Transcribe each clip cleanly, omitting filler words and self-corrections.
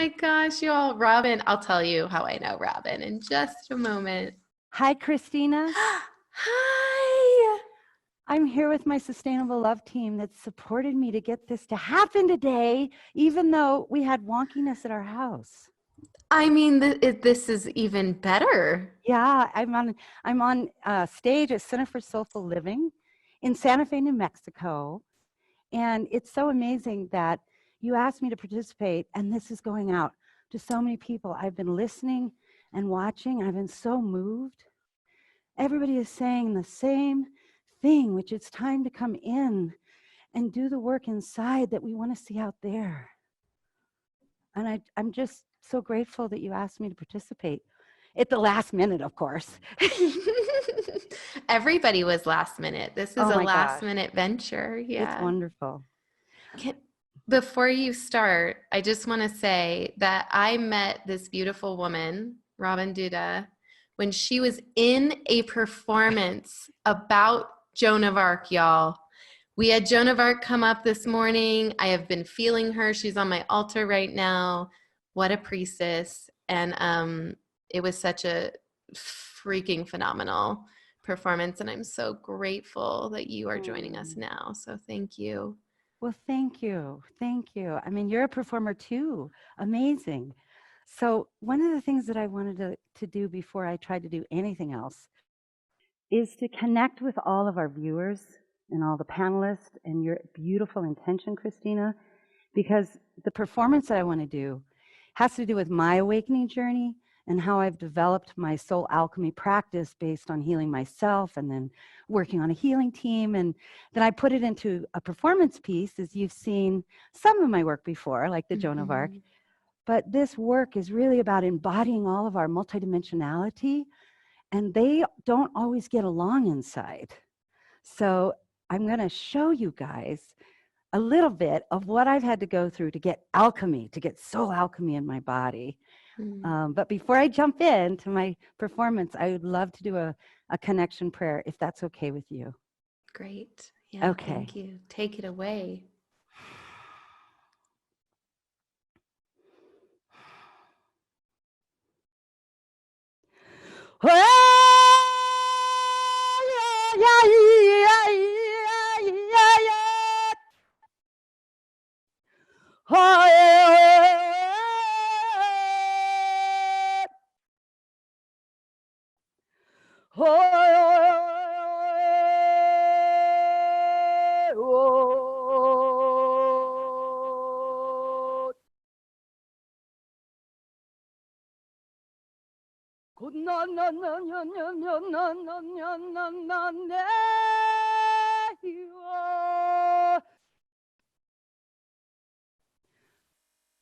my gosh, you all. Robin, I'll tell you how I know Robin in just a moment. Hi, Christina. Hi. I'm here with my Sustainable Love team that supported me to get this to happen today, even though we had wonkiness at our house. I mean, this is even better. Yeah, I'm on stage at Center for Soulful Living in Santa Fe, New Mexico. And it's so amazing that you asked me to participate, and this is going out to so many people. I've been listening and watching, and I've been so moved. Everybody is saying the same thing, which it's time to come in and do the work inside that we want to see out there. And I'm just so grateful that you asked me to participate. At the last minute, of course. Everybody was last minute. This is a last minute venture. Yeah. It's wonderful. Before you start, I just want to say that I met this beautiful woman, Robin Duda, when she was in a performance about Joan of Arc, y'all. We had Joan of Arc come up this morning. I have been feeling her. She's on my altar right now. What a priestess. And it was such a freaking phenomenal performance. And I'm so grateful that you are joining us now. So thank you. Well, thank you. Thank you. I mean, you're a performer too. Amazing. So one of the things that I wanted to do before I tried to do anything else is to connect with all of our viewers and all the panelists and your beautiful intention, Christina, because the performance that I want to do has to do with my awakening journey and how I've developed my soul alchemy practice based on healing myself and then working on a healing team. And then I put it into a performance piece, as you've seen some of my work before, like the Joan of Arc. But this work is really about embodying all of our multidimensionality, and they don't always get along inside. So I'm going to show you guys a little bit of what I've had to go through to get alchemy, to get soul alchemy in my body. But before I jump into my performance, I would love to do a connection prayer, if that's okay with you. Great. Yeah, okay. Thank you. Take it away.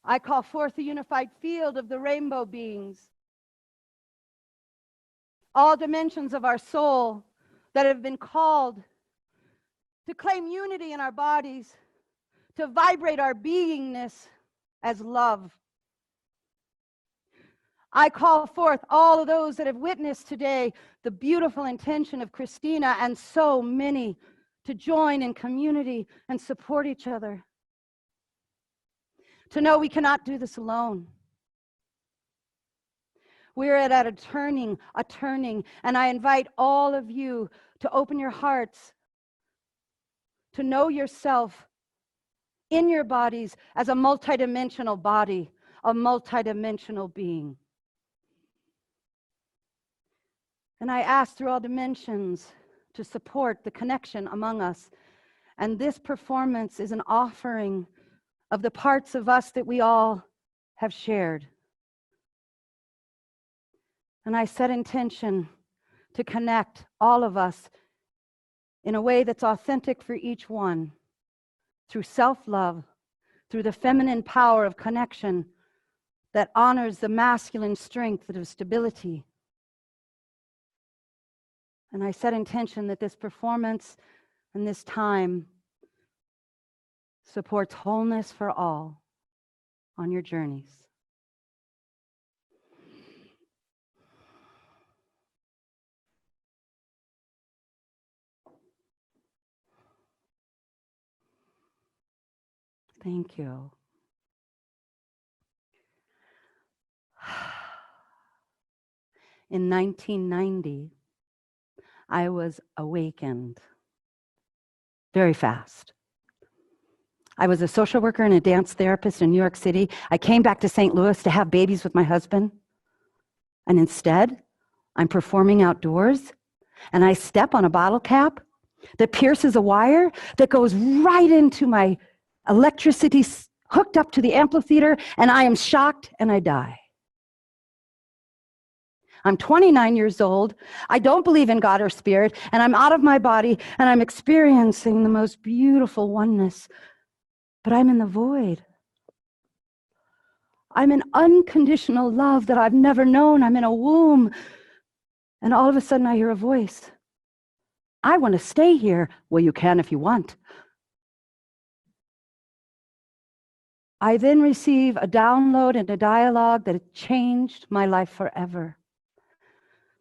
I call forth the unified field of the rainbow beings, all dimensions of our soul that have been called to claim unity in our bodies, to vibrate our beingness as love. I call forth all of those that have witnessed today the beautiful intention of Christina and so many to join in community and support each other. To know we cannot do this alone. We're at a turning, and I invite all of you to open your hearts, to know yourself in your bodies as a multidimensional body, a multidimensional being. And I ask through all dimensions to support the connection among us. And this performance is an offering of the parts of us that we all have shared. And I set intention to connect all of us in a way that's authentic for each one, through self-love, through the feminine power of connection that honors the masculine strength of stability. And I set intention that this performance and this time supports wholeness for all on your journeys. Thank you. in 1990, I was awakened very fast. I was a social worker and a dance therapist in New York City. I came back to St. Louis to have babies with my husband. And instead, I'm performing outdoors, and I step on a bottle cap that pierces a wire that goes right into my electricity hooked up to the amphitheater, and I am shocked and I die. I'm 29 years old. I don't believe in God or spirit, and I'm out of my body, and I'm experiencing the most beautiful oneness. But I'm in the void. I'm in unconditional love that I've never known. I'm in a womb. And all of a sudden I hear a voice. I want to stay here. Well, you can if you want. I then receive a download and a dialogue that changed my life forever.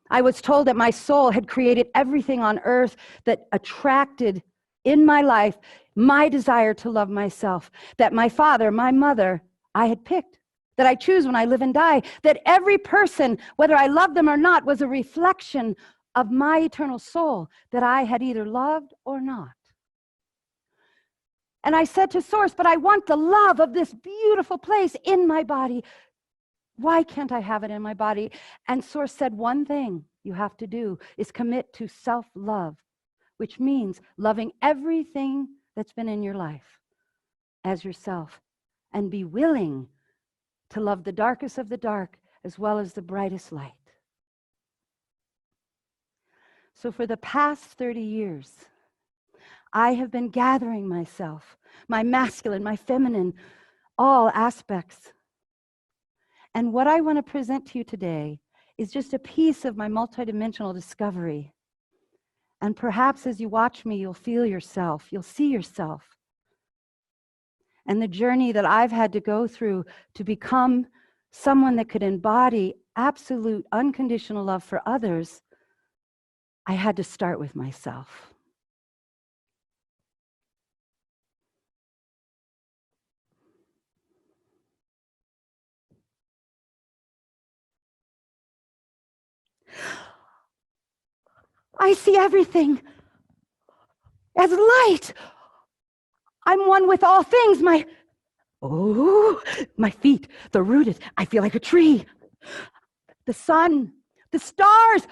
I was told that my soul had created everything on earth that attracted in my life my desire to love myself, that my father, my mother, I had picked, that I choose when I live and die, that every person, whether I loved them or not, was a reflection of my eternal soul that I had either loved or not. And I said to Source, but I want the love of this beautiful place in my body. Why can't I have it in my body? And Source said, one thing you have to do is commit to self-love, which means loving everything that's been in your life as yourself, and be willing to love the darkest of the dark as well as the brightest light. So for the past 30 years, I have been gathering myself, my masculine, my feminine, all aspects. And what I want to present to you today is just a piece of my multidimensional discovery. And perhaps as you watch me, you'll feel yourself, you'll see yourself. And the journey that I've had to go through to become someone that could embody absolute unconditional love for others, I had to start with myself. I see everything as light. I'm one with all things. My feet, they're rooted. I feel like a tree. The sun, the stars.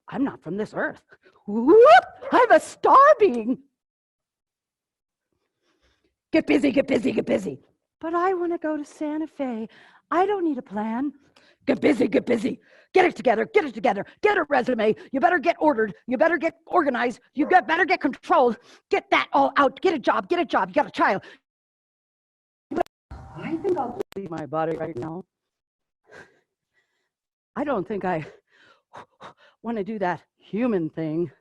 I'm not from this earth. I'm a star being. Get busy, get busy, get busy. But I want to go to Santa Fe. I don't need a plan. Get busy, get busy. Get it together, get it together. Get a resume. You better get ordered. You better get organized. You better get controlled. Get that all out. Get a job, get a job. You got a child. I think I'll leave my body right now. I don't think I want to do that human thing.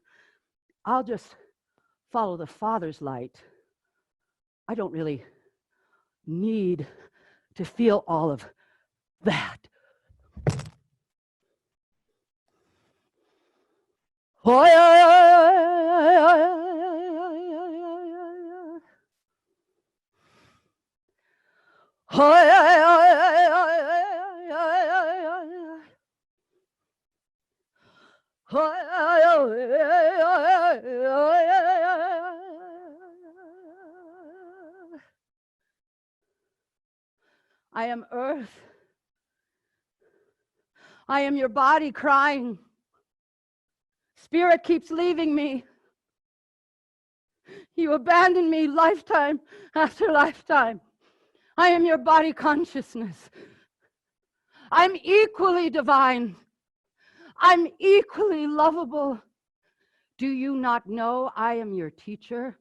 I'll just follow the Father's light. I don't really need to feel all of that. I am earth. I am your body crying. Spirit keeps leaving me. You abandon me lifetime after lifetime. I am your body consciousness. I'm equally divine. I'm equally lovable. Do you not know I am your teacher?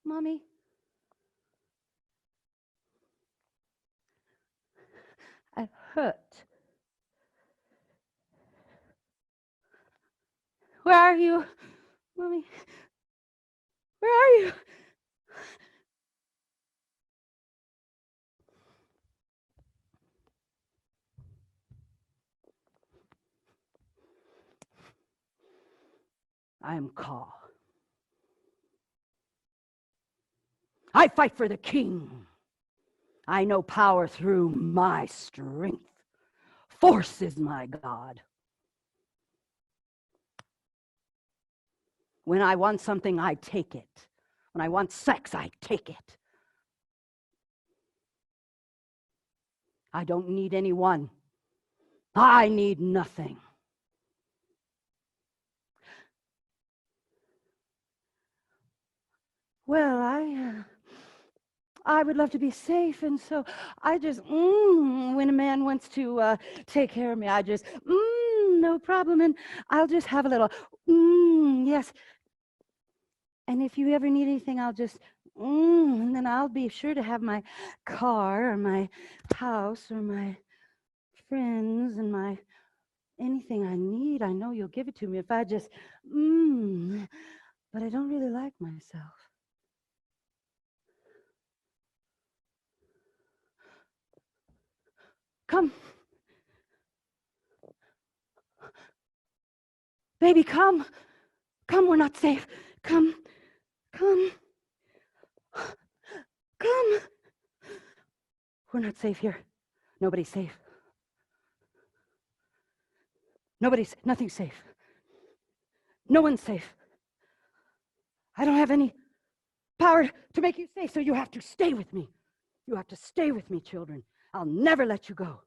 Mommy, I hurt. Where are you? Mommy, where are you? I am Ka. I fight for the king. I know power through my strength. Force is my God. When I want something, I take it. When I want sex, I take it. I don't need anyone. I need nothing. Well, I would love to be safe, and so I just, when a man wants to take care of me, I just, no problem, and I'll just have a little, yes. And if you ever need anything, I'll just, and then I'll be sure to have my car or my house or my friends and my anything I need. I know you'll give it to me if I just, but I don't really like myself. Come. Baby, come. Come, we're not safe. Come. Come. Come. We're not safe here. Nobody's safe. Nothing's safe. No one's safe. I don't have any power to make you safe, so you have to stay with me. You have to stay with me, children. I'll never let you go.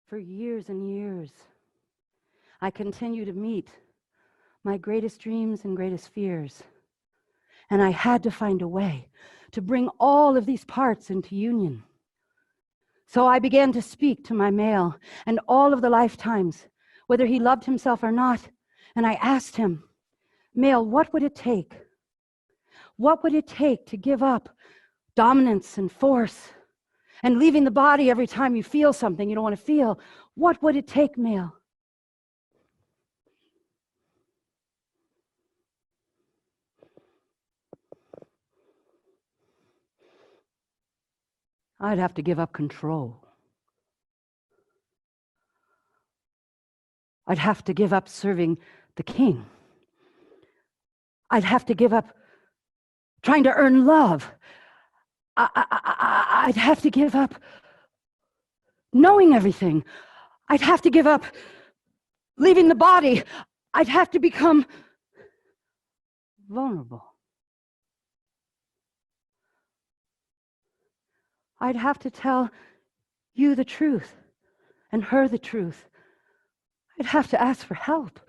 For years and years, I continue to meet my greatest dreams and greatest fears. And I had to find a way to bring all of these parts into union. So I began to speak to my male and all of the lifetimes, whether he loved himself or not. And I asked him, male, what would it take? What would it take to give up dominance and force and leaving the body every time you feel something you don't want to feel? What would it take, male? I'd have to give up control. I'd have to give up serving the king. I'd have to give up trying to earn love. I'd have to give up knowing everything. I'd have to give up leaving the body. I'd have to become vulnerable. I'd have to tell you the truth and her the truth. I'd have to ask for help.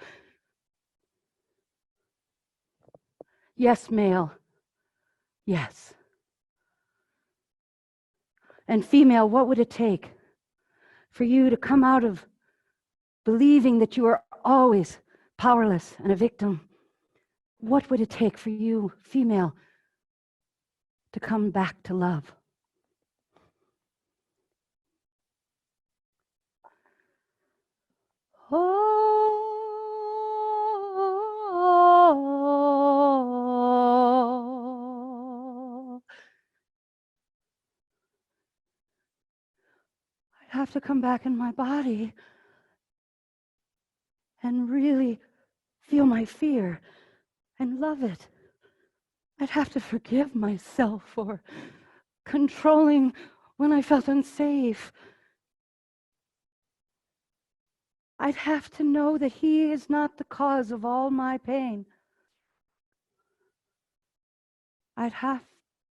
Yes, male. Yes. And female, what would it take for you to come out of believing that you are always powerless and a victim? What would it take for you, female, to come back to love? Oh, I'd have to come back in my body and really feel my fear and love it. I'd have to forgive myself for controlling when I felt unsafe. I'd have to know that he is not the cause of all my pain. I'd have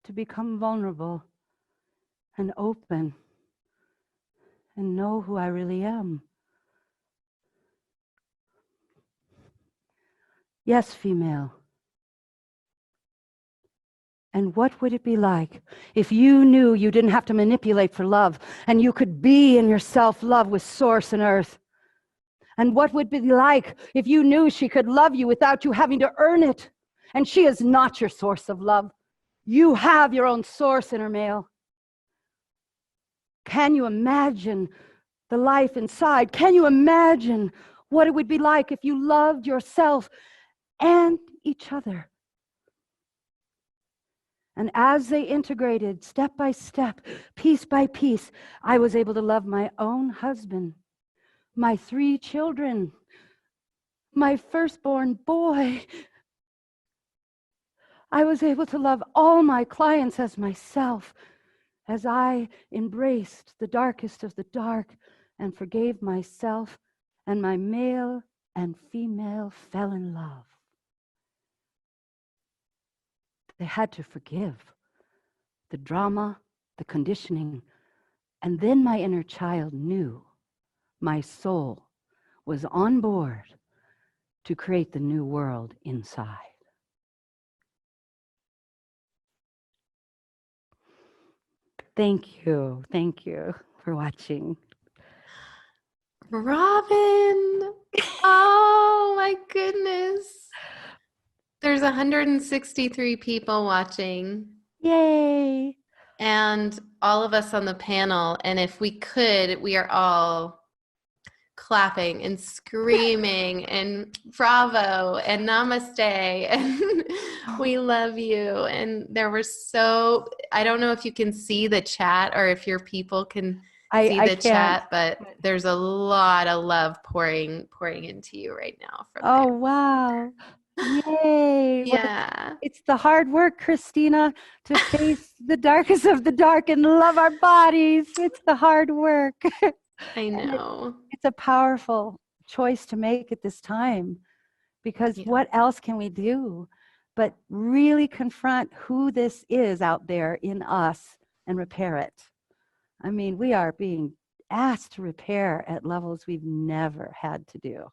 to become vulnerable and open and know who I really am. Yes, female. And what would it be like if you knew you didn't have to manipulate for love and you could be in your self-love with source and earth? And what would it be like if you knew she could love you without you having to earn it? And she is not your source of love. You have your own source, inner male. Can you imagine the life inside? Can you imagine what it would be like if you loved yourself and each other? And as they integrated step by step, piece by piece, I was able to love my own husband, my 3 children, my firstborn boy, I was able to love all my clients as myself, as I embraced the darkest of the dark and forgave myself, and my male and female fell in love. They had to forgive the drama, the conditioning, and then my inner child knew my soul was on board to create the new world inside. Thank you for watching. Robin, oh my goodness. There's 163 people watching. Yay! And all of us on the panel. And if we could, we are all clapping and screaming and bravo and namaste and we love you. And there were I don't know if you can see the chat or if your people can see the chat, but there's a lot of love pouring into you right now from there. Wow. Yay. Yeah. Well, it's the hard work, Christina, to face the darkest of the dark and love our bodies. It's the hard work. I know. It's a powerful choice to make at this time, because what else can we do but really confront who this is out there in us and repair it? I mean, we are being asked to repair at levels we've never had to do.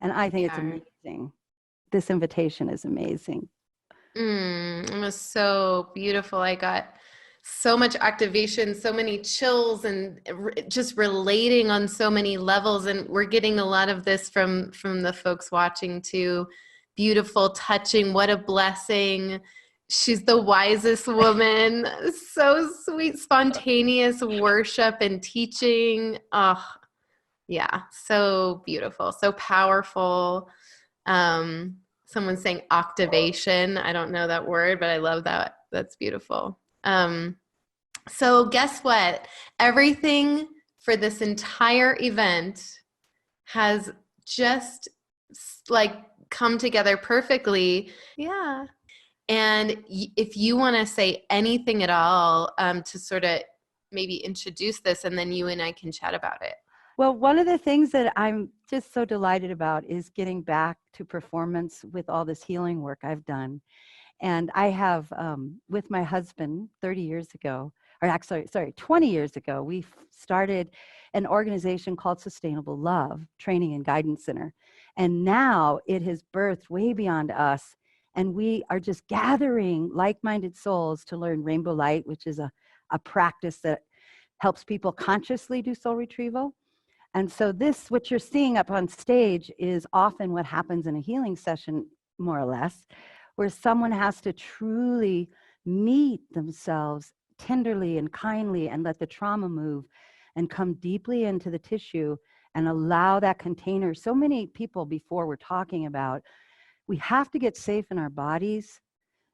And I think it's amazing. This invitation is amazing. It was so beautiful. I got so much activation, so many chills, and just relating on so many levels. And we're getting a lot of this from the folks watching too. Beautiful, touching. What a blessing. She's the wisest woman. So sweet, spontaneous worship and teaching. Oh, yeah. So beautiful, so powerful. Someone's saying octavation. I don't know that word, but I love that. That's beautiful. So guess what? Everything for this entire event has just like come together perfectly. Yeah. And if you want to say anything at all to sort of maybe introduce this, and then you and I can chat about it. Well, one of the things that I'm just so delighted about is getting back to performance with all this healing work I've done. And I have, with my husband 30 years ago, or actually, 20 years ago, we started an organization called Sustainable Love Training and Guidance Center. And now it has birthed way beyond us. And we are just gathering like-minded souls to learn Rainbow Light, which is a practice that helps people consciously do soul retrieval. And so this, what you're seeing up on stage, is often what happens in a healing session, more or less, where someone has to truly meet themselves tenderly and kindly and let the trauma move and come deeply into the tissue and allow that container. So many people before were talking about, we have to get safe in our bodies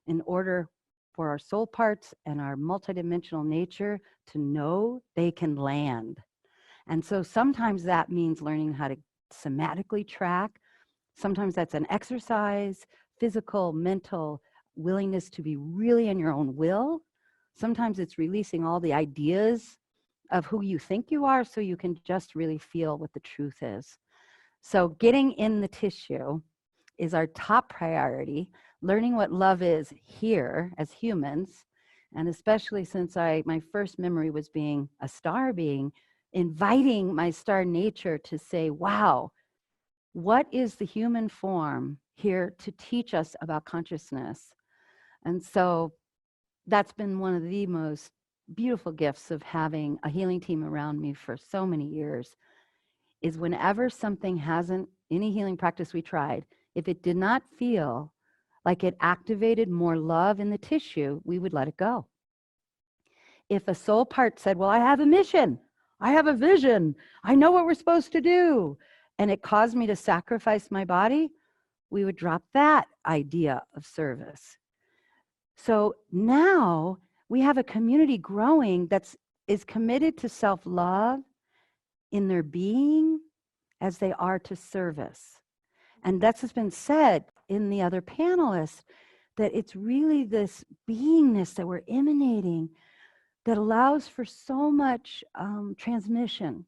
in order for our soul parts and our multidimensional nature to know they can land. And so sometimes that means learning how to somatically track. Sometimes that's an exercise, physical, mental willingness to be really in your own will. Sometimes it's releasing all the ideas of who you think you are so you can just really feel what the truth is. So getting in the tissue is our top priority. Learning what love is here as humans, and especially since my first memory was being a star being, inviting my star nature to say, wow, what is the human form here to teach us about consciousness? And so that's been one of the most beautiful gifts of having a healing team around me for so many years, is whenever something hasn't, any healing practice we tried, if it did not feel like it activated more love in the tissue, we would let it go. If a soul part said, well, I have a mission, I have a vision, I know what we're supposed to do, and it caused me to sacrifice my body, we would drop that idea of service. So now we have a community growing is committed to self-love in their being as they are to service. And that's what's been said in the other panelists, that it's really this beingness that we're emanating that allows for so much transmission.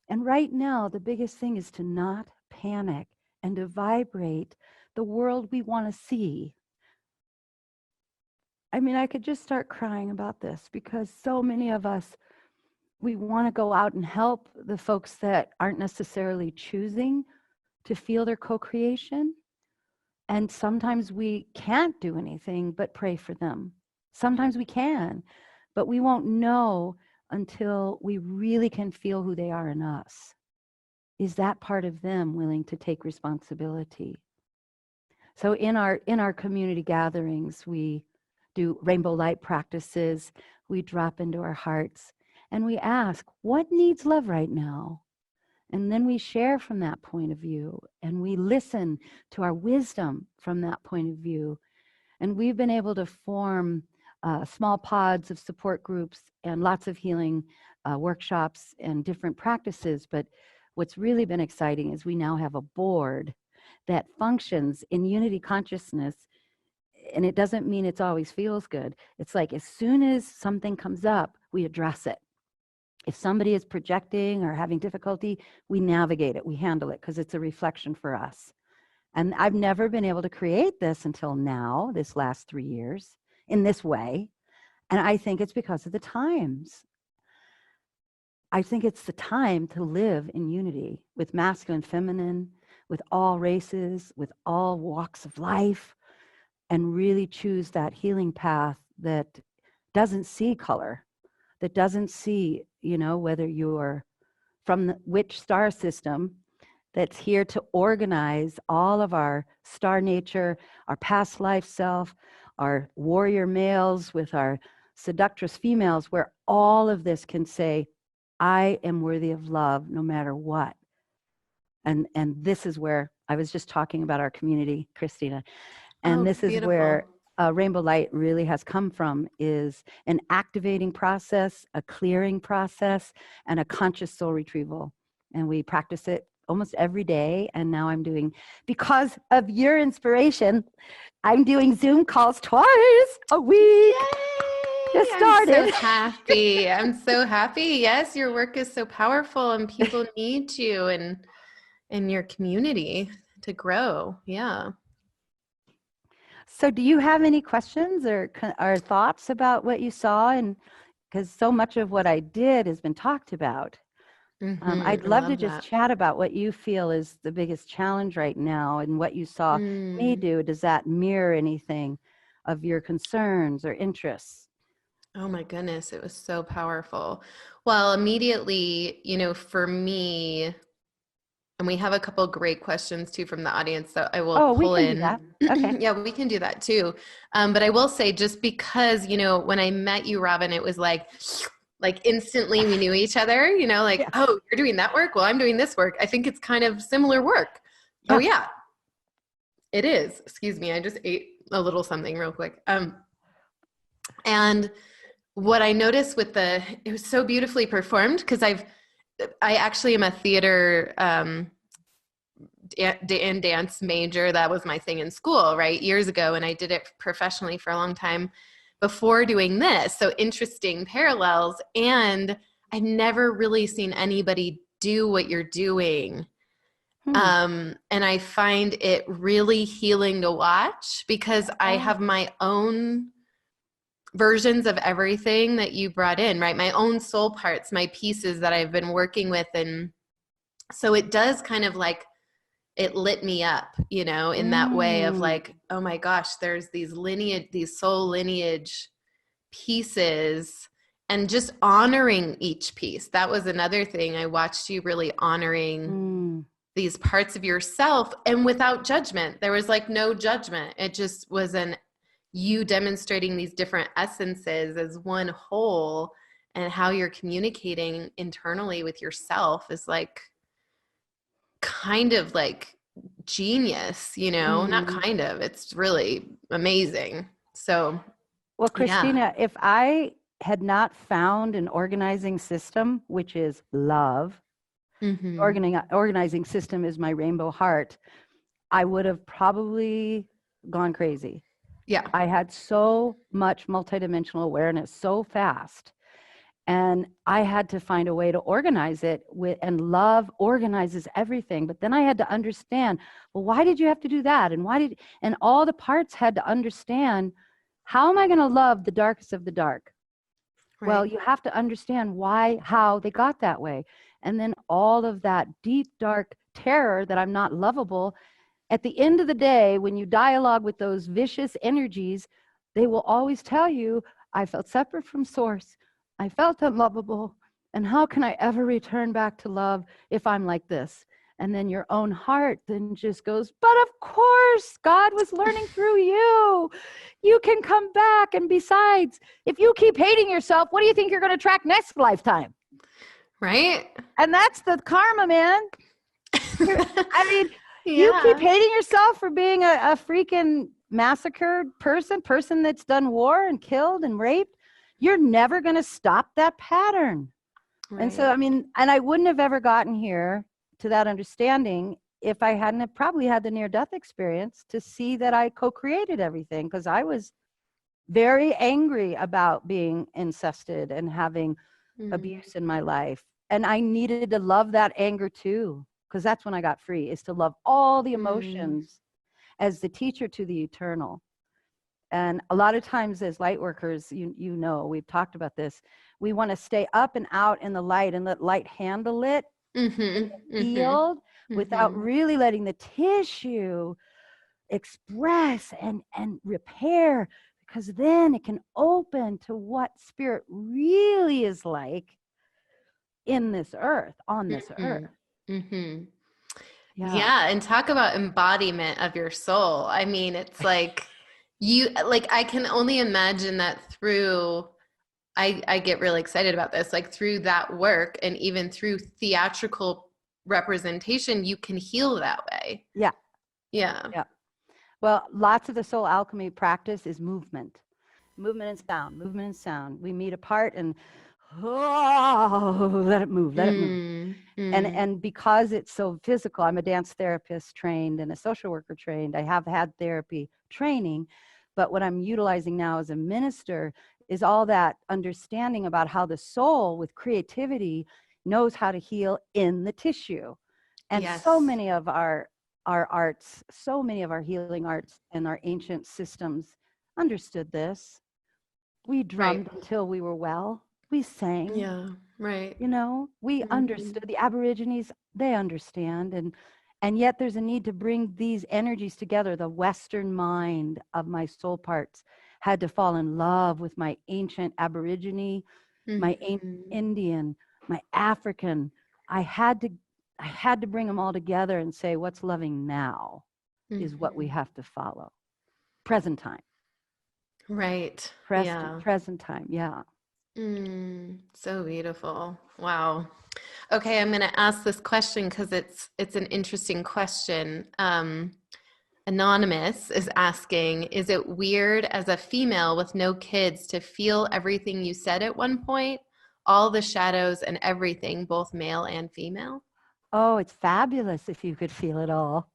And right now, the biggest thing is to not panic and to vibrate the world we want to see. I mean, I could just start crying about this because so many of us, we want to go out and help the folks that aren't necessarily choosing to feel their co-creation. And sometimes we can't do anything but pray for them. Sometimes we can, but we won't know until we really can feel who they are in us. Is that part of them willing to take responsibility? So in our community gatherings, we do rainbow light practices. We drop into our hearts and we ask, what needs love right now? And then we share from that point of view, and we listen to our wisdom from that point of view. And we've been able to form small pods of support groups and lots of healing workshops and different practices. But what's really been exciting is we now have a board that functions in unity consciousness. And it doesn't mean it's always feels good. It's like as soon as something comes up, we address it. If somebody is projecting or having difficulty, we navigate it, we handle it, because it's a reflection for us. And I've never been able to create this until now, this last 3 years, in this way. And I think it's because of the times. I think it's the time to live in unity with masculine, feminine, with all races, with all walks of life, and really choose that healing path that doesn't see color, that doesn't see, whether you're from which star system, that's here to organize all of our star nature, our past life self, our warrior males with our seductress females, where all of this can say, I am worthy of love no matter what. And this is where I was just talking about our community, Christina. And this is where Rainbow Light really has come from, is an activating process, a clearing process, and a conscious soul retrieval. And we practice it almost every day. And now I'm doing, because of your inspiration, I'm doing Zoom calls twice a week. Yay! Just started. I'm so happy. I'm so happy. Yes, your work is so powerful and people need you and in your community to grow. Yeah. So do you have any questions or thoughts about what you saw? And because so much of what I did has been talked about. I'd love to just chat about what you feel is the biggest challenge right now and what you saw me do. Does that mirror anything of your concerns or interests? Oh my goodness, it was so powerful. Well, immediately, for me, and we have a couple great questions too from the audience that I will pull in. Do that. Okay. Yeah, we can do that too. But I will say, just because, when I met you, Robin, it was like instantly we knew each other, Yeah. Oh, you're doing that work? Well, I'm doing this work. I think it's kind of similar work. Yeah. Oh yeah, it is. Excuse me. I just ate a little something real quick. And what I noticed it was so beautifully performed, because I actually am a theater and dance major. That was my thing in school, right? Years ago. And I did it professionally for a long time before doing this. So interesting parallels. And I've never really seen anybody do what you're doing. And I find it really healing to watch, because I have my own versions of everything that you brought in, right? My own soul parts, my pieces that I've been working with. And so it does kind of it lit me up, in that way of oh my gosh, there's these soul lineage pieces, and just honoring each piece. That was another thing. I watched you really honoring these parts of yourself, and without judgment. There was no judgment. It just was you demonstrating these different essences as one whole, and how you're communicating internally with yourself is kind of genius, not kind of, it's really amazing. So, well, Christina, if I had not found an organizing system, which is love, organizing system is my rainbow heart, I would have probably gone crazy. Yeah. I had so much multidimensional awareness so fast. And I had to find a way to organize it and love organizes everything. But then I had to understand, well, why did you have to do that? And all the parts had to understand, how am I going to love the darkest of the dark? Right. Well, you have to understand how they got that way. And then all of that deep, dark terror that I'm not lovable. At the end of the day, when you dialogue with those vicious energies, they will always tell you, I felt separate from source. I felt unlovable. And how can I ever return back to love if I'm like this? And then your own heart then just goes, but of course, God was learning through you. You can come back. And besides, if you keep hating yourself, what do you think you're going to attract next lifetime? Right. And that's the karma, man. I mean, Yeah. you keep hating yourself for being a freaking massacred person that's done war and killed and raped. You're never going to stop that pattern. Right. And so, I mean, and I wouldn't have ever gotten here to that understanding if I hadn't have probably had the near-death experience to see that I co-created everything, because I was very angry about being incested and having abuse in my life. And I needed to love that anger too, because that's when I got free, is to love all the emotions as the teacher to the eternal. And a lot of times as light workers, you know, we've talked about this, we want to stay up and out in the light and let light handle it in the field without really letting the tissue express and repair, because then it can open to what spirit really is like in this earth, on this earth. Yeah. And talk about embodiment of your soul. I mean, it's like I can only imagine that through, I get really excited about this, like through that work and even through theatrical representation, you can heal that way. Yeah. Yeah. Yeah. Well, lots of the soul alchemy practice is movement and sound, movement and sound. We meet apart and let it move. And because it's so physical, I'm a dance therapist trained and a social worker trained. I have had therapy training, but what I'm utilizing now as a minister is all that understanding about how the soul with creativity knows how to heal in the tissue. And so many of our arts, so many of our healing arts and our ancient systems understood this. We drummed until we were well. We sang. Yeah, right. You know, we understood. The Aborigines, they understand. And yet there's a need to bring these energies together. The Western mind of my soul parts had to fall in love with my ancient Aborigine, my Indian, my African. I had to bring them all together and say, what's loving now is what we have to follow. Present time. Right. Present time. Yeah. So beautiful. Wow. Okay, I'm going to ask this question because it's an interesting question. Anonymous is asking, is it weird as a female with no kids to feel everything you said at one point? All the shadows and everything, both male and female? Oh, it's fabulous if you could feel it all.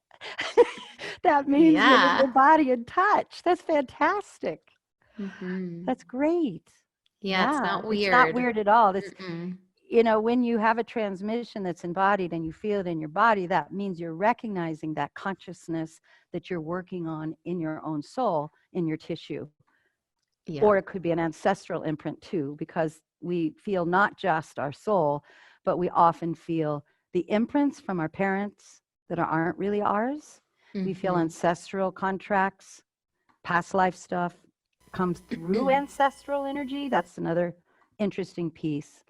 That means you're in your body in touch. That's fantastic. That's great. Yeah, it's not weird. It's not weird at all. It's, you know, when you have a transmission that's embodied and you feel it in your body, that means you're recognizing that consciousness that you're working on in your own soul, in your tissue. Yeah. Or it could be an ancestral imprint too, because we feel not just our soul, but we often feel the imprints from our parents that aren't really ours. We feel ancestral contracts, past life stuff comes through ancestral energy. That's another interesting piece.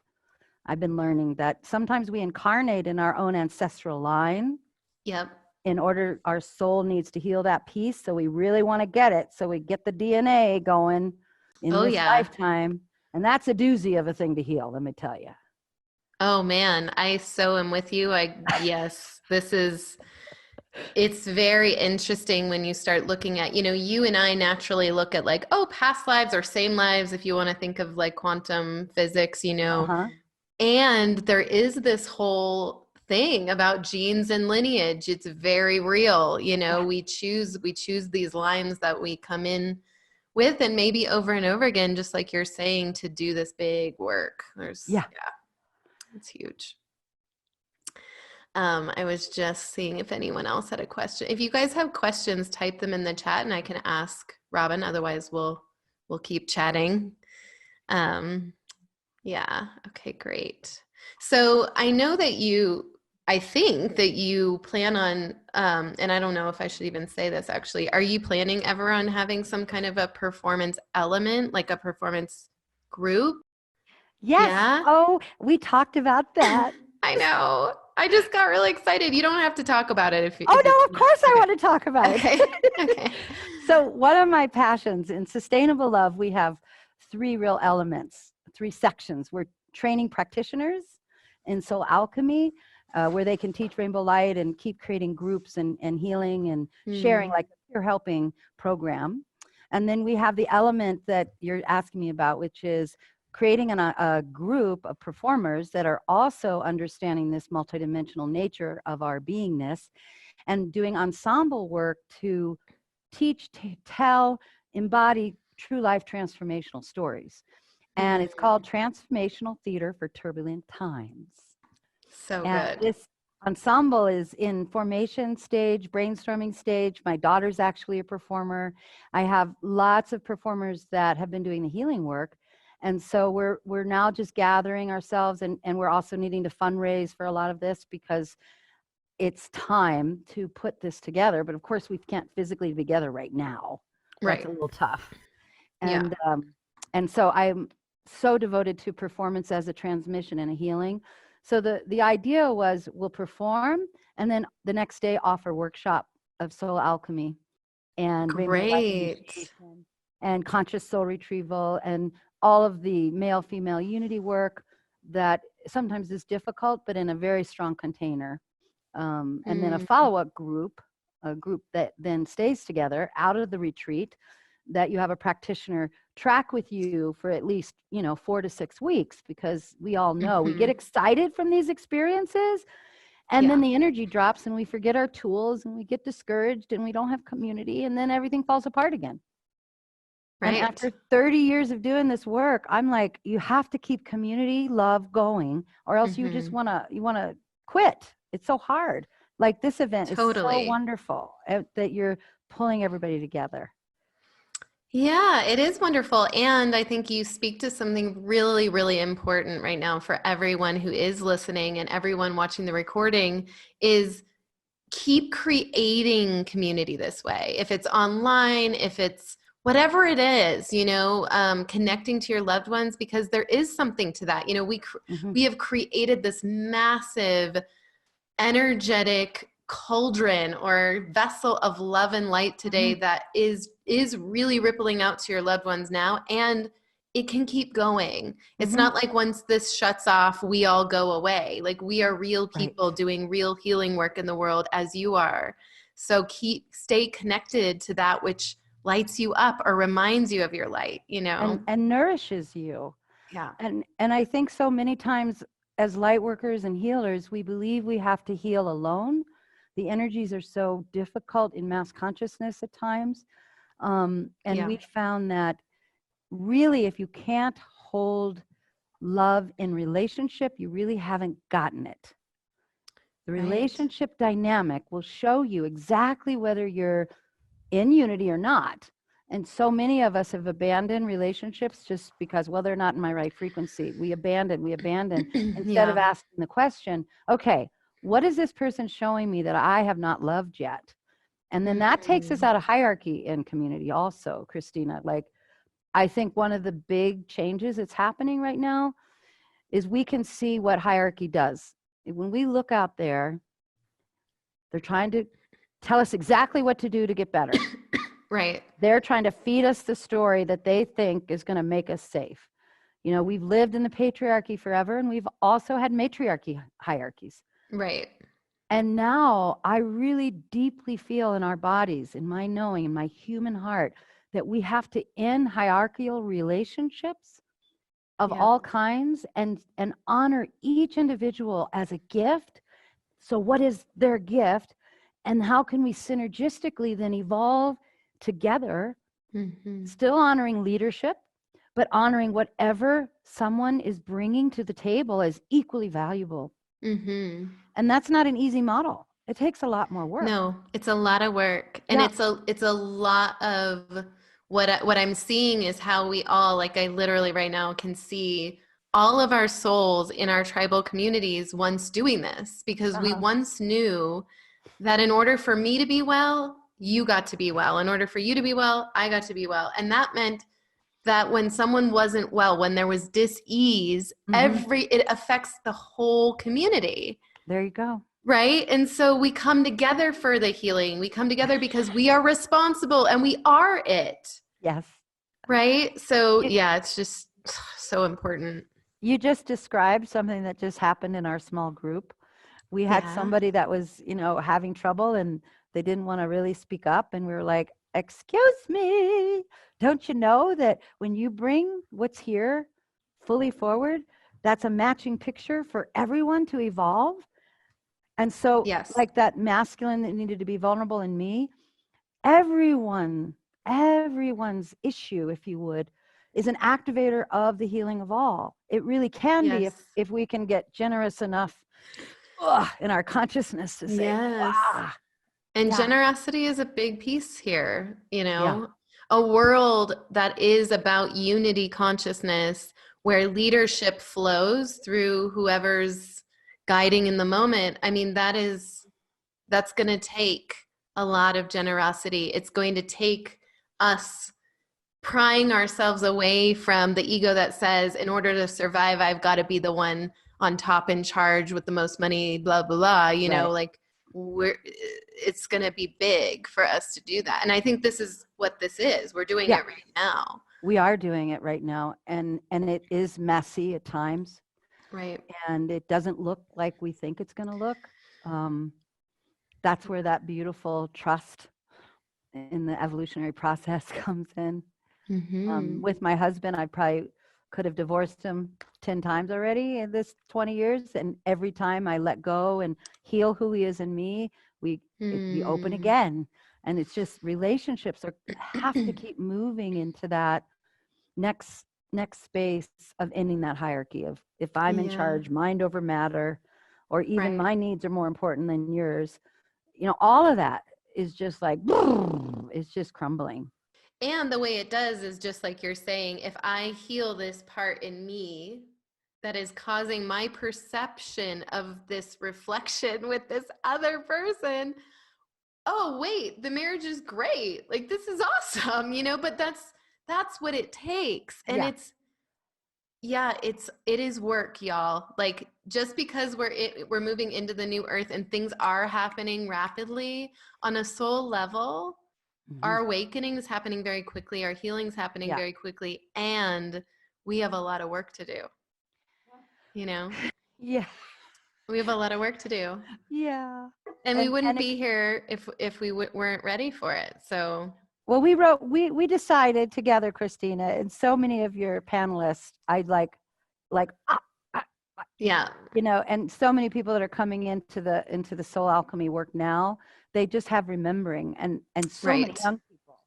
I've been learning that sometimes we incarnate in our own ancestral line. Yep. In order, our soul needs to heal that piece. So we really want to get it. So we get the DNA going in this lifetime. And that's a doozy of a thing to heal, let me tell you. Oh man, I so am with you. Yes, it's very interesting when you start looking at, you know, you and I naturally look at like, oh, past lives or same lives, if you want to think of like quantum physics, you know, and there is this whole thing about genes and lineage. It's very real. You know, we choose these lines that we come in with, and maybe over and over again, just like you're saying, to do this big work. Yeah, it's huge. I was just seeing if anyone else had a question. If you guys have questions, type them in the chat and I can ask Robin. Otherwise, we'll keep chatting. Yeah. Okay, great. So I know that I think that you plan on, and I don't know if I should even say this actually, are you planning ever on having some kind of a performance element, like a performance group? Yes. Yeah. Oh, we talked about that. I know. I just got really excited. You don't have to talk about it if Oh, it's no, of course I want to talk about okay. it. Okay. So one of my passions in sustainable love, we have 3 real elements, 3 sections. We're training practitioners in soul alchemy, where they can teach rainbow light and keep creating groups and healing and sharing, like a peer helping program. And then we have the element that you're asking me about, which is creating a group of performers that are also understanding this multidimensional nature of our beingness and doing ensemble work to teach, tell, embody true life transformational stories. And it's called Transformational Theater for Turbulent Times. So and good. This ensemble is in formation stage, brainstorming stage. My daughter's actually a performer. I have lots of performers that have been doing the healing work. And so we're now just gathering ourselves, and we're also needing to fundraise for a lot of this because it's time to put this together. But of course, we can't physically be together right now. Right. That's a little tough. And so I'm so devoted to performance as a transmission and a healing. So the idea was we'll perform and then the next day offer workshop of soul alchemy and rainbow light initiation and conscious soul retrieval and all of the male-female unity work that sometimes is difficult, but in a very strong container. And then a follow-up group, a group that then stays together out of the retreat, that you have a practitioner track with you for at least 4 to 6 weeks, because we all know we get excited from these experiences and then the energy drops and we forget our tools and we get discouraged and we don't have community and then everything falls apart again. Right. And after 30 years of doing this work, I'm like, you have to keep community love going, or else you just want to quit. It's so hard. Like this event is so wonderful that you're pulling everybody together. Yeah, it is wonderful. And I think you speak to something really, really important right now for everyone who is listening and everyone watching the recording is keep creating community this way. If it's online, if it's whatever it is, connecting to your loved ones, because there is something to that. We have created this massive energetic cauldron or vessel of love and light today that is really rippling out to your loved ones now, and it can keep going. It's not like once this shuts off, we all go away. Like we are real people doing real healing work in the world as you are. So stay connected to that which lights you up or reminds you of your light, and nourishes you. Yeah. And I think so many times as light workers and healers, we believe we have to heal alone. The energies are so difficult in mass consciousness at times. We found that really, if you can't hold love in relationship, you really haven't gotten it. The relationship dynamic will show you exactly whether you're in unity or not. And so many of us have abandoned relationships just because, well, they're not in my right frequency. We abandon instead of asking the question, okay, what is this person showing me that I have not loved yet? And then that takes us out of hierarchy in community also, Christina. Like, I think one of the big changes that's happening right now is we can see what hierarchy does. When we look out there, they're trying to tell us exactly what to do to get better. Right. They're trying to feed us the story that they think is going to make us safe. We've lived in the patriarchy forever, and we've also had matriarchy hierarchies. Right. And now I really deeply feel in our bodies, in my knowing, in my human heart, that we have to end hierarchical relationships of all kinds and honor each individual as a gift So what is their gift, and how can we synergistically then evolve together, still honoring leadership, but honoring whatever someone is bringing to the table as equally valuable. And that's not an easy model. It takes a lot more work. No, it's a lot of work. And it's a lot of what I'm seeing is how we all, like I literally right now can see all of our souls in our tribal communities once doing this, because we once knew that in order for me to be well, you got to be well. In order for you to be well, I got to be well. And that meant that when someone wasn't well, when there was dis-ease, it affects the whole community. There you go. Right? And so we come together for the healing. We come together because we are responsible and we are it. Yes. Right? So yeah, it's just so important. You just described something that just happened in our small group. We had somebody that was, having trouble and they didn't want to really speak up. And we were like, excuse me, don't you know that when you bring what's here fully forward, that's a matching picture for everyone to evolve? And so like that masculine that needed to be vulnerable in me, everyone's issue, if you would, is an activator of the healing of all. It really can be if we can get generous enough in our consciousness to say, And generosity is a big piece here, a world that is about unity consciousness, where leadership flows through whoever's guiding in the moment. I mean, that's going to take a lot of generosity. It's going to take us prying ourselves away from the ego that says, in order to survive, I've got to be the one on top in charge with the most money, blah, blah, blah, like it's going to be big for us to do that. And I think this is what this is. We're doing it right now. We are doing it right now. And it is messy at times. Right. And it doesn't look like we think it's going to look. That's where that beautiful trust in the evolutionary process comes in. With my husband, I probably could have divorced him 10 times already in this 20 years. And every time I let go and heal who he is in me, we open again. And it's just relationships have to keep moving into that next space of ending that hierarchy of, if I'm in charge, mind over matter, or even my needs are more important than yours. All of that is just like, it's just crumbling. And the way it does is just like you're saying, if I heal this part in me that is causing my perception of this reflection with this other person, oh, wait, the marriage is great. Like, this is awesome, but that's what it takes. And it is work, y'all. Like, just because we're moving into the new earth and things are happening rapidly on a soul level, our awakening is happening very quickly. Our healing is happening very quickly. And we have a lot of work to do, Yeah. We have a lot of work to do. Yeah. And we wouldn't be here if we weren't ready for it. So. Well, we decided together, Christina, and so many of your panelists, I'd like, and so many people that are coming into the soul alchemy work now, they just have remembering and so many young people.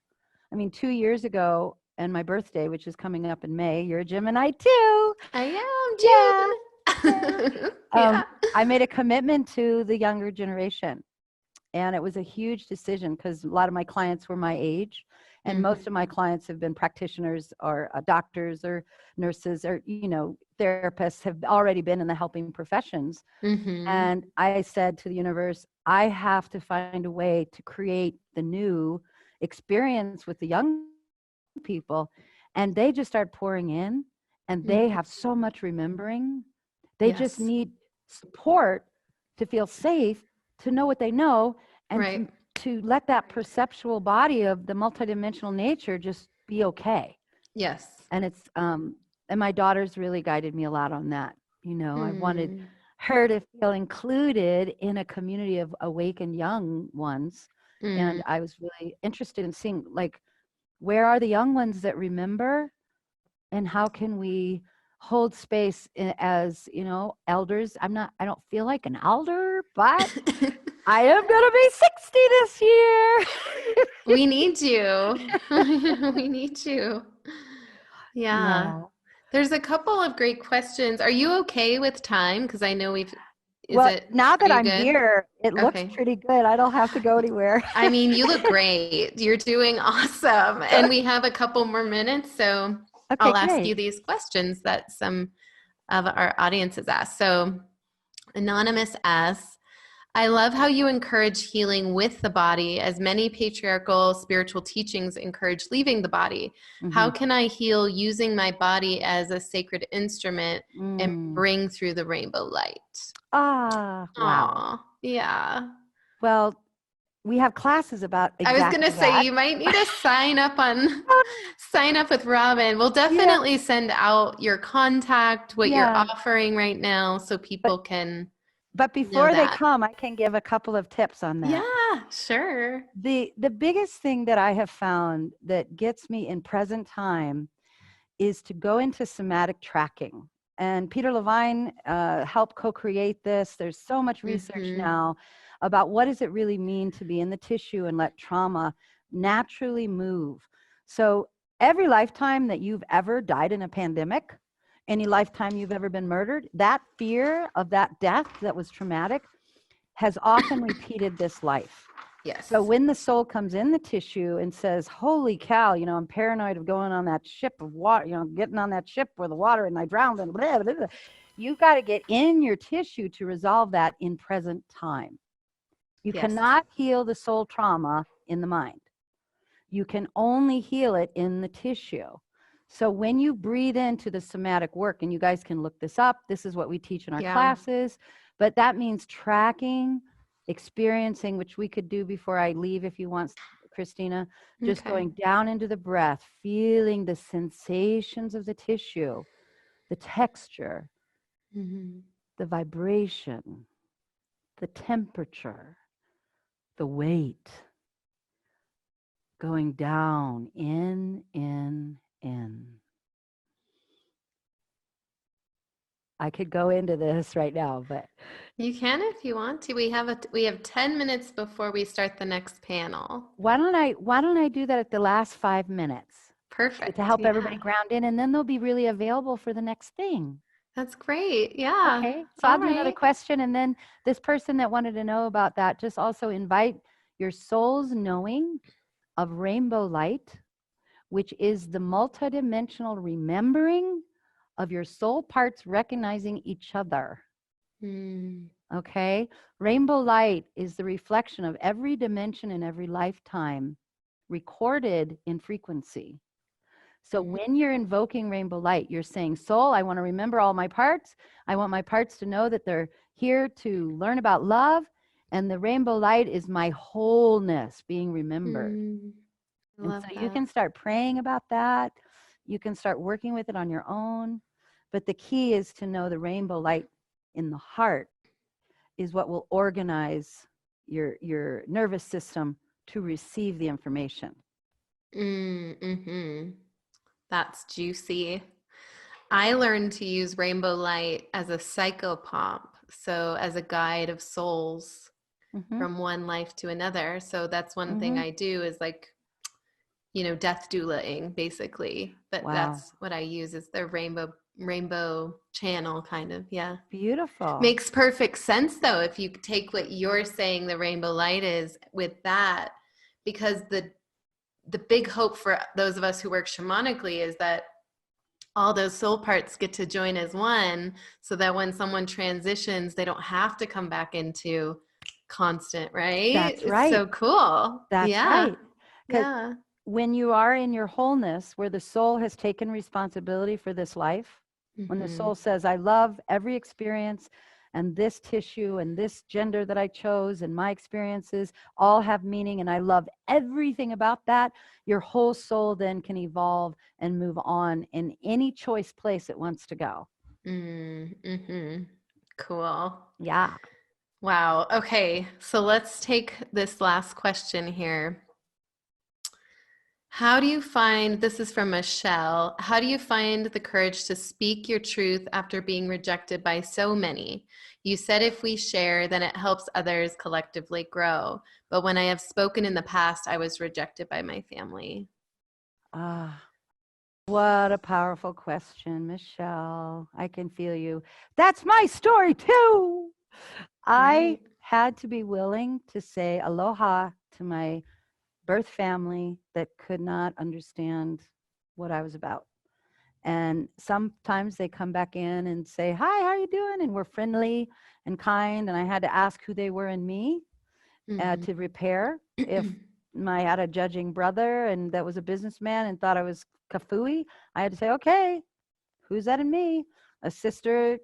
I mean, 2 years ago, and my birthday, which is coming up in May, you're a Gemini too. I am, June. I made a commitment to the younger generation. And it was a huge decision because a lot of my clients were my age. And most of my clients have been practitioners or doctors or nurses or, therapists, have already been in the helping professions. And I said to the universe, I have to find a way to create the new experience with the young people. And they just start pouring in, and they have so much remembering. They just need support to feel safe, to know what they know, and to let that perceptual body of the multidimensional nature just be okay. Yes. And it's and my daughter's really guided me a lot on that. I wanted her to feel included in a community of awakened young ones. And I was really interested in seeing, like, where are the young ones that remember, and how can we hold space as elders. I don't feel like an elder, but I am going to be 60 this year. We need you. We need you. Yeah. Yeah. There's a couple of great questions. Are you okay with time? Because I know Well, now are that you I'm good? here, it looks Okay. pretty good. I don't have to go anywhere. I mean, you look great. You're doing awesome. And we have a couple more minutes, so Okay, I'll ask great. you these questions that some of our audience has asked. So, Anonymous asks, I love how you encourage healing with the body, as many patriarchal spiritual teachings encourage leaving the body. How Mm-hmm. can I heal using my body as a sacred instrument and Mm. bring through the rainbow light? Ah, wow. Aw, yeah. Well, we have classes about I was gonna exactly say that. you might need to sign up with Robin. We'll Yeah, definitely send out your contact, what you're yeah. offering right now, so But people can know before they that. come, I can give a couple of tips on that. Yeah, sure. The biggest thing that I have found that gets me in present time is to go into somatic tracking. And Peter Levine helped co-create this. There's so much research Mm-hmm. now about what does it really mean to be in the tissue and let trauma naturally move. So every lifetime that you've ever died in a pandemic, any lifetime you've ever been murdered, that fear of that death that was traumatic has often repeated this life. So Yes. when the soul comes in the tissue and says, holy cow, I'm paranoid of going on that ship of water, getting on that ship with the water and I drowned and blah, blah, blah. You've got to get in your tissue to resolve that in present time. You Yes. cannot heal the soul trauma in the mind. You can only heal it in the tissue. So when you breathe into the somatic work, and you guys can look this up, this is what we teach in our classes, but that means tracking, experiencing, which we could do before I leave if you want, Christina, just going down into the breath, feeling the sensations of the tissue, the texture, Mm-hmm. the vibration, the temperature, the weight, going down, in, in. I could go into this right now, but You can if you want to. We have 10 minutes before we start the next panel. why don't I do that at the last 5 minutes Perfect. to help everybody Yeah. ground in, and then they'll be really available for the next thing. That's great. Yeah. Okay, so All I'll do another right. question, and then this person that wanted to know about that, just also invite your soul's knowing of rainbow light, which is the multidimensional remembering of your soul parts recognizing each other. Mm. Okay, rainbow light is the reflection of every dimension in every lifetime recorded in frequency. So when you're invoking rainbow light, you're saying, soul, I want to remember all my parts. I want my parts to know that they're here to learn about love. And the rainbow light is my wholeness being remembered. I And love so you that. can start praying about that. You can start working with it on your own. But the key is to know the rainbow light in the heart is what will organize your nervous system to receive the information. Mm-hmm. That's juicy. I learned to use rainbow light as a psychopomp, so as a guide of souls Mm-hmm, from one life to another. So that's one thing mm-hmm. I do is like, death doulaing basically. But Wow. that's what I use is the rainbow channel kind of. Yeah. Beautiful. Makes perfect sense though if you take what you're saying the rainbow light is with that, because the big hope for those of us who work shamanically is that all those soul parts get to join as one, so that when someone transitions they don't have to come back into constant, right? That's It's right. so cool. That's Yeah. right. Because Yeah. when you are in your wholeness, where the soul has taken responsibility for this life, when the Mm-hmm. soul says, I love every experience and this tissue and this gender that I chose and my experiences all have meaning and I love everything about that, your whole soul then can evolve and move on in any choice place it wants to go. Mm-hmm. Cool. Yeah. Wow. Okay. So let's take this last question here. How do you find, this is from Michelle, how do you find the courage to speak your truth after being rejected by so many? You said if we share, then it helps others collectively grow. But when I have spoken in the past, I was rejected by my family. Ah, what a powerful question, Michelle. I can feel you. That's my story too. I Right. had to be willing to say aloha to my birth family that could not understand what I was about. And sometimes they come back in and say, "Hi, how are you doing?" And we're friendly and kind. And I had to ask who they were in me Mm-hmm. to repair. If I had a judging brother and that was a businessman and thought I was kafui, I had to say, "Okay, who's that in me?" A sister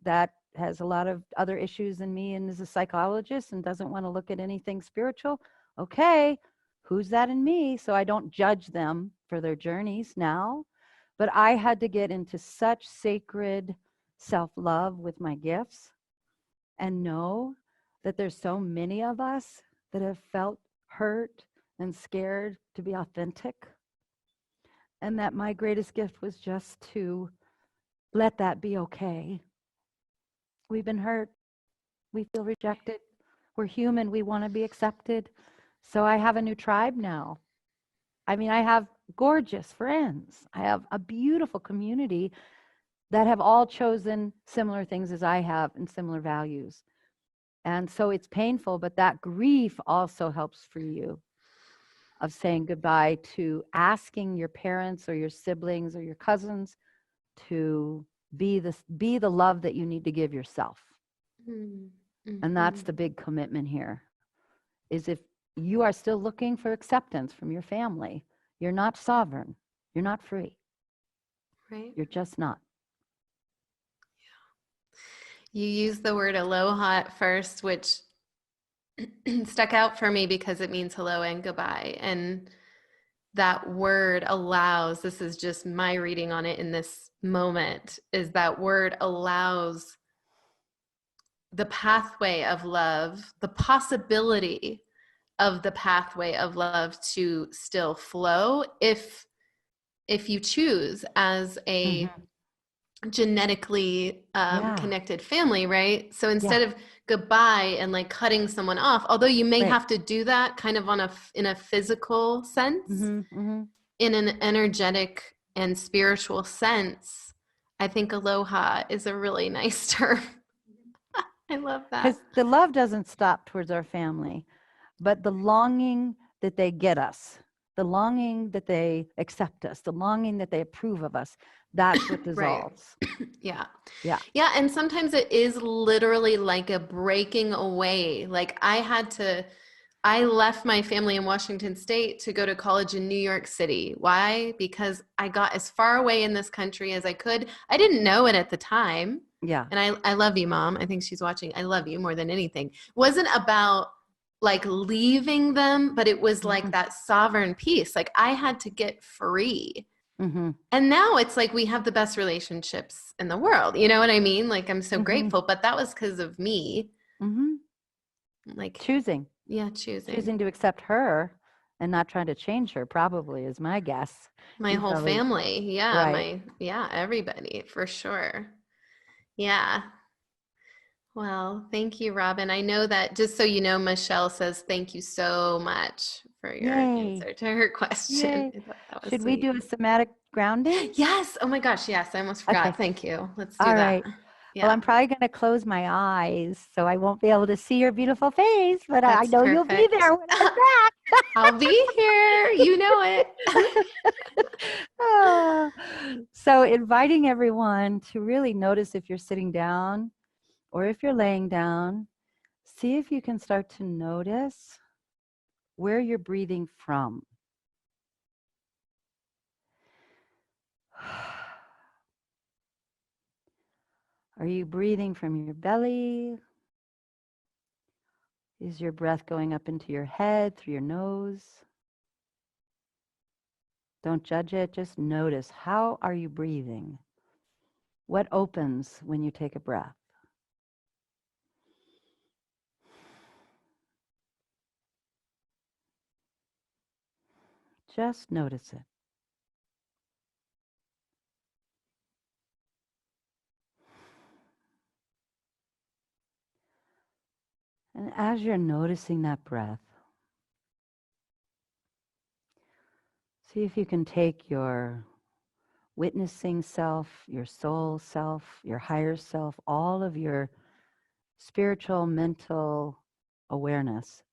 that has a lot of other issues than me and is a psychologist and doesn't want to look at anything spiritual. Okay, who's that in me? So I don't judge them for their journeys now. But I had to get into such sacred self-love with my gifts and know that there's so many of us that have felt hurt and scared to be authentic. And that my greatest gift was just to let that be okay. We've been hurt. We feel rejected. We're human. We want to be accepted. So I have a new tribe now. I mean, I have gorgeous friends. I have a beautiful community that have all chosen similar things as I have and similar values. And so it's painful, but that grief also helps for you of saying goodbye to asking your parents or your siblings or your cousins to be the love that you need to give yourself. Mm-hmm. And that's the big commitment here, is if you are still looking for acceptance from your family, you're not sovereign. You're not free. Right. You're just not. You used the word aloha at first, which stuck out for me because it means hello and goodbye. And that word allows, this is just my reading on it in this moment, is that word allows the pathway of love, the possibility of the pathway of love to still flow if you choose as a genetically Yeah. connected family, right? So instead Yeah. of goodbye and like cutting someone off, although you may Right. have to do that kind of in a physical sense, Mm-hmm. in an energetic and spiritual sense, I think aloha is a really nice term. I love that. Because the love doesn't stop towards our family, but the longing that they get us, the longing that they accept us, the longing that they approve of us, that's what Right. dissolves. Yeah. Yeah. Yeah. And sometimes it is literally like a breaking away. Like I left my family in Washington State to go to college in New York City. Why? Because I got as far away in this country as I could. I didn't know it at the time. Yeah. And I love you, Mom. I think she's watching. I love you more than anything. It wasn't about like leaving them, but it was like Mm-hmm. that sovereign piece. Like I had to get free. Mm-hmm. And now it's like we have the best relationships in the world. You know what I mean? Like I'm so Mm-hmm. grateful, but that was because of me. Mm-hmm. Like, Choosing yeah, choosing. to accept her and not trying to change her, probably, is my guess. My You whole probably, family. Yeah, right. everybody for sure. Yeah. Well, thank you, Robin. I know that just so you know, Michelle says thank you so much for your Yay. answer to her question. Yay. I thought that was Should we sweet. do a somatic grounding? Yes. Oh my gosh. Yes. I almost Okay. forgot. Thank you. Let's do All that. right. Well, Yeah. I'm probably going to close my eyes, so I won't be able to see your beautiful face, but I That's know you'll be perfect. there when I'm back. I'll be here. You know it. Ah. So, inviting everyone to really notice if you're sitting down or if you're laying down, see if you can start to notice where you're breathing from. Are you breathing from your belly? Is your breath going up into your head through your nose? Don't judge it, just notice. How are you breathing? What opens when you take a breath? Just notice it. And as you're noticing that breath, see if you can take your witnessing self, your soul self, your higher self, all of your spiritual, mental awareness,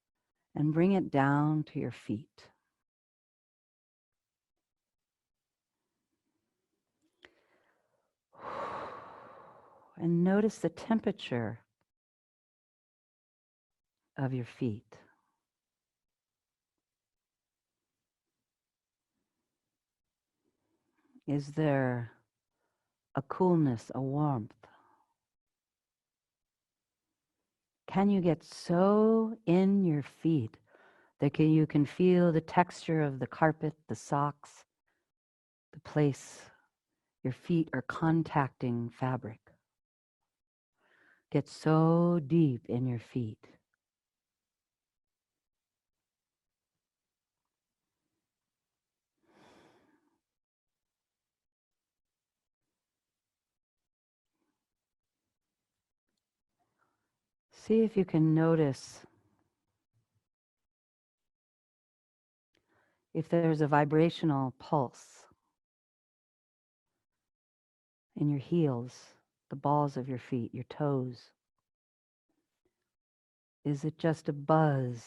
and bring it down to your feet. And notice the temperature of your feet. Is there a coolness, a warmth? Can you get so in your feet that you can feel the texture of the carpet, the socks, the place your feet are contacting fabric? Get so deep in your feet. See if you can notice if there's a vibrational pulse in your heels, the balls of your feet, your toes. Is it just a buzz?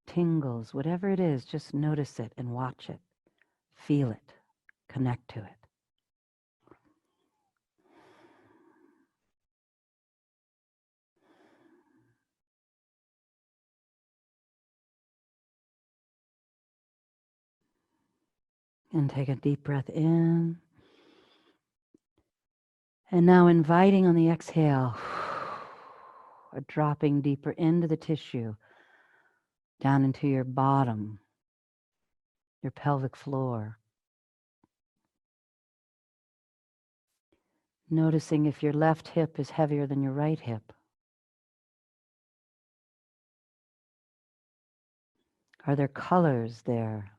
Tingles, whatever it is, just notice it and watch it. Feel it. Connect to it. And take a deep breath in. And now inviting on the exhale, or dropping deeper into the tissue, down into your bottom, your pelvic floor. Noticing if your left hip is heavier than your right hip. Are there colors there?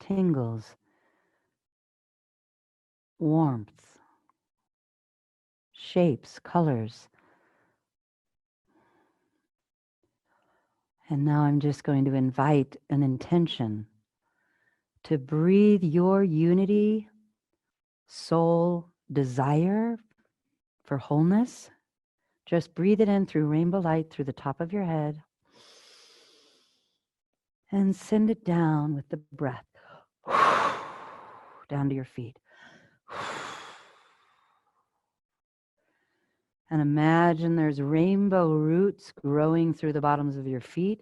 Tingles, warmth, shapes, colors. And now I'm just going to invite an intention to breathe your unity, soul, desire for wholeness. Just breathe it in through rainbow light through the top of your head and send it down with the breath down to your feet. And imagine there's rainbow roots growing through the bottoms of your feet,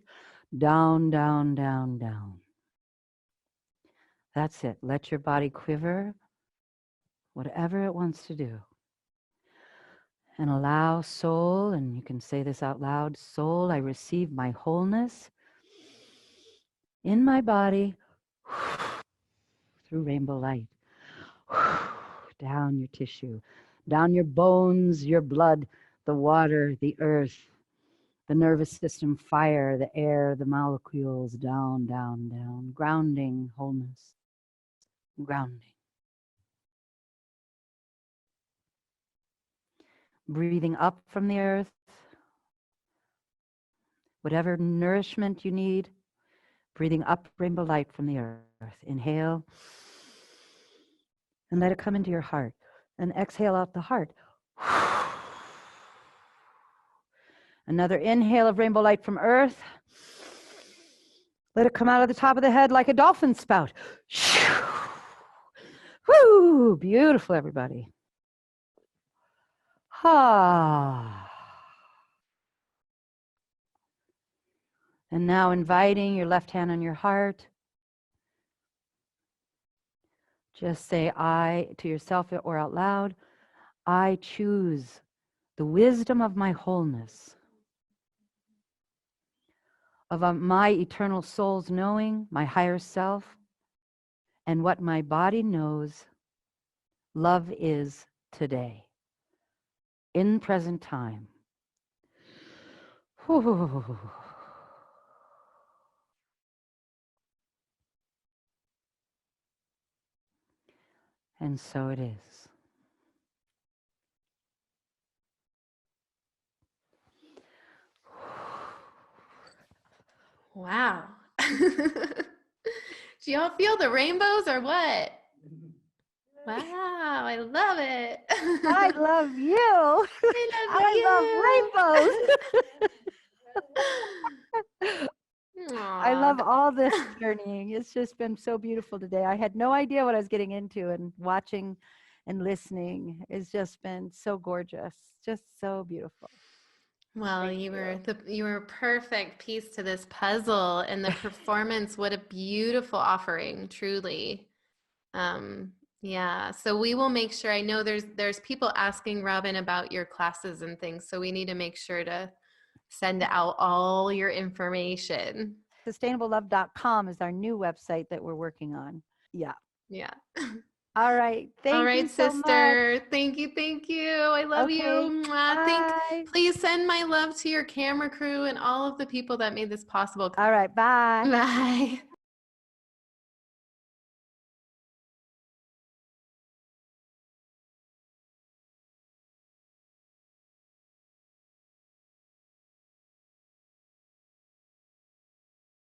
down, down, down, down. That's it. Let your body quiver, whatever it wants to do. And allow soul, and you can say this out loud, soul, I receive my wholeness in my body through rainbow light. Down your tissue, down your bones, your blood, the water, the earth, the nervous system, fire, the air, the molecules, down, down, down. Grounding, wholeness, grounding. Breathing up from the earth, whatever nourishment you need, breathing up rainbow light from the earth. Inhale, and let it come into your heart. And exhale out the heart. Another inhale of rainbow light from earth. Let it come out of the top of the head like a dolphin spout. Woo! Beautiful, everybody. Ha. And now inviting your left hand on your heart. Just say I to yourself or out loud. I choose the wisdom of my wholeness, of my eternal soul's knowing, my higher self, and what my body knows love is today. in present time. Whew. And so it is. Wow. Do y'all feel the rainbows or what? Wow, I love it. I love you. I I love rainbows. love you. I Aw. love all this journeying. It's just been so beautiful today. I had no idea what I was getting into, and watching and listening has just been so gorgeous. Just so beautiful. Well, Thank you were you. you were a perfect piece to this puzzle, and the performance, what a beautiful offering, truly. Um, yeah, so we will make sure. I know there's people asking Robin about your classes and things, so we need to make sure to send out all your information. Sustainablelove.com is our new website that we're working on. Yeah. Yeah. All right. All Thank you right, so much. sister. Thank you. Thank you. I love Okay. you. Mwah. Bye. Please send my love to your camera crew and all of the people that made this possible. All right. Bye. Bye.